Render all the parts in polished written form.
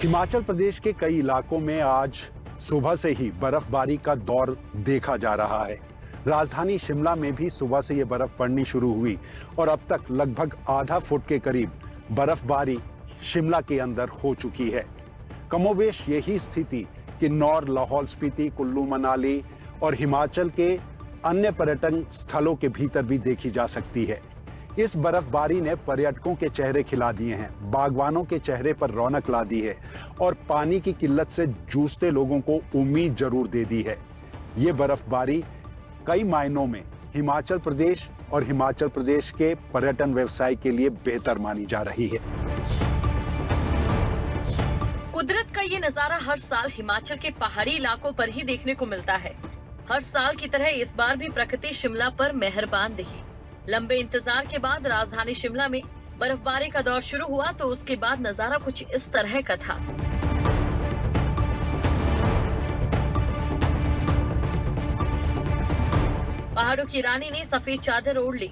हिमाचल प्रदेश के कई इलाकों में आज सुबह से ही बर्फबारी का दौर देखा जा रहा है। राजधानी शिमला में भी सुबह से ये बर्फ पड़नी शुरू हुई और अब तक लगभग आधा फुट के करीब बर्फबारी शिमला के अंदर हो चुकी है। कमोबेश यही स्थिति किन्नौर, लाहौल स्पीति, कुल्लू मनाली और हिमाचल के अन्य पर्यटन स्थलों के भीतर भी देखी जा सकती है। इस बर्फबारी ने पर्यटकों के चेहरे खिला दिए हैं, बागवानों के चेहरे पर रौनक ला दी है और पानी की किल्लत से जूझते लोगों को उम्मीद जरूर दे दी है। ये बर्फबारी कई मायनों में हिमाचल प्रदेश और हिमाचल प्रदेश के पर्यटन व्यवसाय के लिए बेहतर मानी जा रही है। कुदरत का ये नजारा हर साल हिमाचल के पहाड़ी इलाकों पर ही देखने को मिलता है। हर साल की तरह इस बार भी प्रकृति शिमला पर मेहरबान दिखी। लंबे इंतजार के बाद राजधानी शिमला में बर्फबारी का दौर शुरू हुआ तो उसके बाद नजारा कुछ इस तरह का था। पहाड़ों की रानी ने सफेद चादर ओढ़ ली।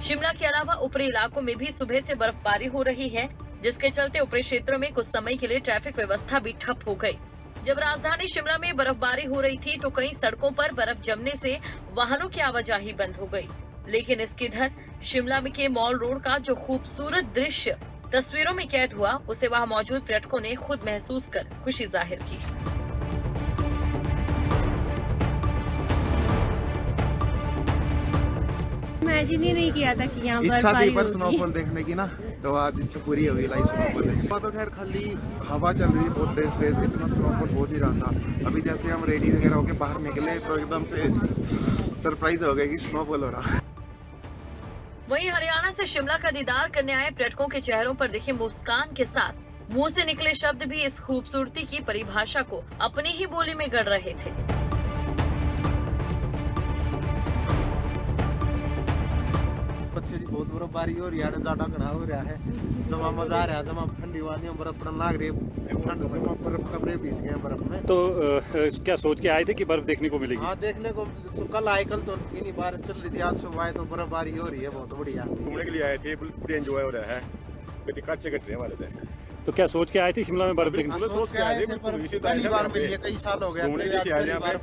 शिमला के अलावा ऊपरी इलाकों में भी सुबह से बर्फबारी हो रही है, जिसके चलते ऊपरी क्षेत्रों में कुछ समय के लिए ट्रैफिक व्यवस्था भी ठप हो गई। जब राजधानी शिमला में बर्फबारी हो रही थी तो कई सड़कों पर बर्फ जमने से वाहनों की आवाजाही बंद हो गई। लेकिन इसके इधर शिमला के मॉल रोड का जो खूबसूरत दृश्य तस्वीरों में कैद हुआ, उसे वहां मौजूद पर्यटकों ने खुद महसूस कर खुशी जाहिर की। इमेजिन ही नहीं किया था कि यहाँ बर्फबारी होगी। स्नोफॉल देखने की ना, तो आज इच्छा पूरी हो गई। लाइव स्नोफॉल है तो खैर खाली हवा चल रही है बहुत तेज, इतना स्नोफॉल बहुत ही रहा था। अभी जैसे हम रेडी वगैरह होके बाहर निकले तो एकदम से सरप्राइज हो गया कि स्नोफॉल हो रहा है। वहीं हरियाणा से शिमला का दीदार करने आए पर्यटकों के चेहरों पर दिखे मुस्कान के साथ मुंह से निकले शब्द भी इस खूबसूरती की परिभाषा को अपनी ही बोली में गढ़ रहे थे। बहुत बर्फबारी हो रही है, ज्यादा कड़ा हो रहा है, जमा मजा आ रहा है, जमा ठंडी वादियां बर्फ पड़ने लग रही है, ठंड जमा बर्फ कपड़े भीग गए बर्फ में। तो क्या सोच के आए थे कि बर्फ देखने को मिलेगी? हाँ, देखने को कल आए, कल तो इतनी बारिश चल रही थी, आज सुबह आए तो बर्फबारी हो रही है, बहुत बढ़िया। घूमने के लिए आए थे, पूरे एंजॉय हो रहा है, कभी कच्चे कटने वाले थे। तो क्या सोच के आए थे शिमला में बर्फ देखने? सोच के आए थे, पहली बार मिली है, कई साल हो गए,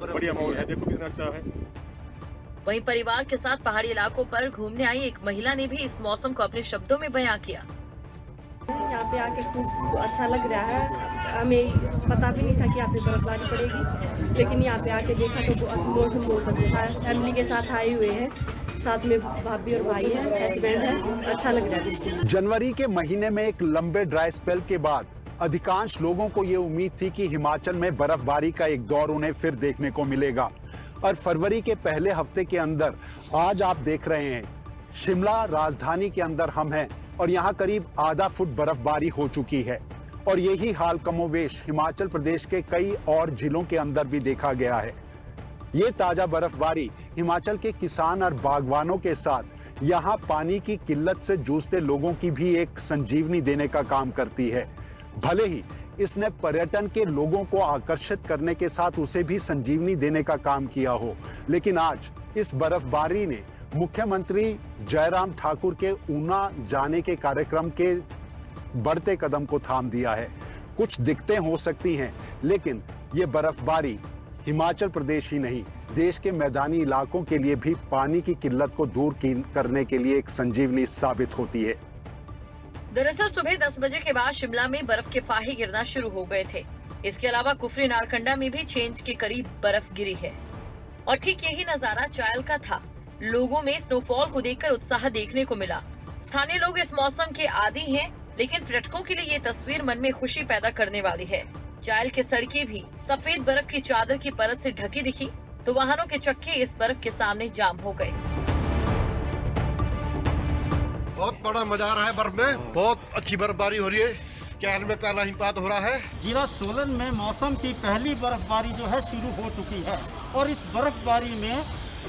बढ़िया माहौल है, देखो कितना अच्छा है। वहीं परिवार के साथ पहाड़ी इलाकों पर घूमने आई एक महिला ने भी इस मौसम को अपने शब्दों में बयां किया। यहाँ पे आके खूब अच्छा लग रहा है। हमें पता भी नहीं था कि यहाँ पे बर्फबारी पड़ेगी, लेकिन यहाँ पे आके देखा तो मौसम बहुत अच्छा है। फैमिली के साथ आए हुए हैं, साथ में भाभी और भाई है, हस्बैंड है, अच्छा लग रहा है। जनवरी के महीने में एक लंबे ड्राई स्पेल के बाद अधिकांश लोगों को ये उम्मीद थी कि हिमाचल में बर्फबारी का एक दौर उन्हें फिर देखने को मिलेगा और फरवरी के पहले हफ्ते के अंदर आज आप देख रहे हैं शिमला राजधानी के अंदर हम हैं और यहाँ करीब आधा फुट बर्फबारी हो चुकी है और यही हाल कमोवेश हिमाचल प्रदेश के कई और जिलों के अंदर भी देखा गया है। ये ताजा बर्फबारी हिमाचल के किसान और बागवानों के साथ यहाँ पानी की किल्लत से जूझते लोगों की भी एक संजीवनी देने का काम करती है। भले ही इसने पर्यटन के लोगों को आकर्षित करने के साथ उसे भी संजीवनी देने का काम किया हो, लेकिन आज इस बर्फबारी ने मुख्यमंत्री जयराम ठाकुर के ऊना जाने के कार्यक्रम के बढ़ते कदम को थाम दिया है। कुछ दिक्कतें हो सकती हैं, लेकिन ये बर्फबारी हिमाचल प्रदेश ही नहीं, देश के मैदानी इलाकों के लिए भी पानी की किल्लत को दूर करने के लिए एक संजीवनी साबित होती है। दरअसल सुबह 10 बजे के बाद शिमला में बर्फ के फाहे गिरना शुरू हो गए थे। इसके अलावा कुफरी नारकंडा में भी 6 इंच के करीब बर्फ गिरी है और ठीक यही नजारा चायल का था। लोगों में स्नोफॉल को देखकर उत्साह देखने को मिला। स्थानीय लोग इस मौसम के आदी हैं, लेकिन पर्यटकों के लिए ये तस्वीर मन में खुशी पैदा करने वाली है। चायल के सड़कें भी सफेद बर्फ की चादर की परत से ढकी दिखी तो वाहनों के चक्के इस बर्फ के सामने जाम हो गए। बहुत बड़ा मजा आ रहा है, बर्फ में बहुत अच्छी बर्फबारी हो रही है, चायल में काला हिमपात हो रहा है। जिला सोलन में मौसम की पहली बर्फबारी जो है शुरू हो चुकी है और इस बर्फबारी में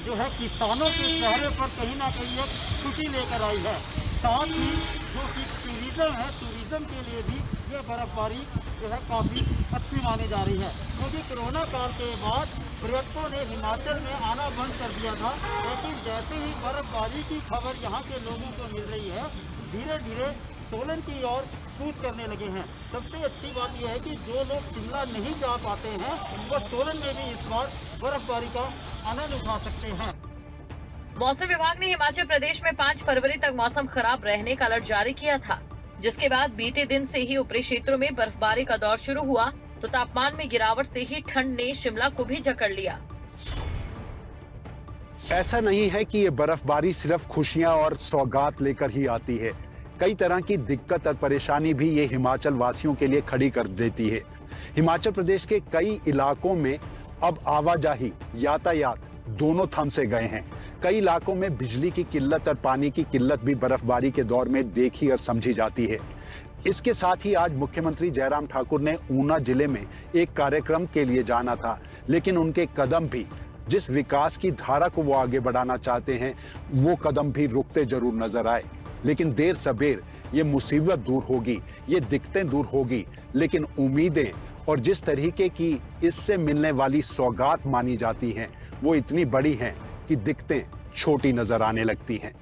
जो है किसानों के चेहरे पर कहीं ना कहीं एक खुशी लेकर आई है। साथ ही जो कि टूरिज्म है, टूरिज्म के लिए भी ये बर्फबारी जो है काफ़ी अच्छी मानी जा रही है, क्योंकि कोरोना काल के बाद पर्यटकों ने हिमाचल में आना बंद कर दिया था, लेकिन जैसे ही बर्फबारी की खबर यहाँ के लोगों को मिल रही है, धीरे धीरे सोलन की ओर कूच करने लगे हैं। सबसे अच्छी बात यह है कि जो लोग शिमला नहीं जा पाते हैं वो सोलन में भी इस बार बर्फबारी का आनंद उठा सकते हैं। मौसम विभाग ने हिमाचल प्रदेश में 5 फरवरी तक मौसम खराब रहने का अलर्ट जारी किया था, जिसके बाद बीते दिन से ही ऊपरी क्षेत्रों में बर्फबारी का दौर शुरू हुआ तो तापमान में गिरावट से ही ठंड ने शिमला को भी जकड़ लिया। ऐसा नहीं है कि ये बर्फबारी सिर्फ खुशियां और सौगात लेकर ही आती है। कई तरह की दिक्कत और परेशानी भी ये हिमाचल वासियों के लिए खड़ी कर देती है। हिमाचल प्रदेश के कई इलाकों में अब आवाजाही, यातायात दोनों थम से गए हैं। कई इलाकों में बिजली की किल्लत और पानी की किल्लत भी बर्फबारी के दौर में देखी और समझी जाती है। इसके साथ ही आज मुख्यमंत्री जयराम ठाकुर ने ऊना जिले में एक कार्यक्रम के लिए जाना था, लेकिन उनके कदम भी, जिस विकास की धारा को वो आगे बढ़ाना चाहते हैं, वो कदम भी रुकते जरूर नजर आए। लेकिन देर सबेर ये मुसीबत दूर होगी, ये दिक्कतें दूर होगी, लेकिन उम्मीदें और जिस तरीके की इससे मिलने वाली सौगात मानी जाती हैं, वो इतनी बड़ी हैं कि दिक्कतें छोटी नजर आने लगती हैं।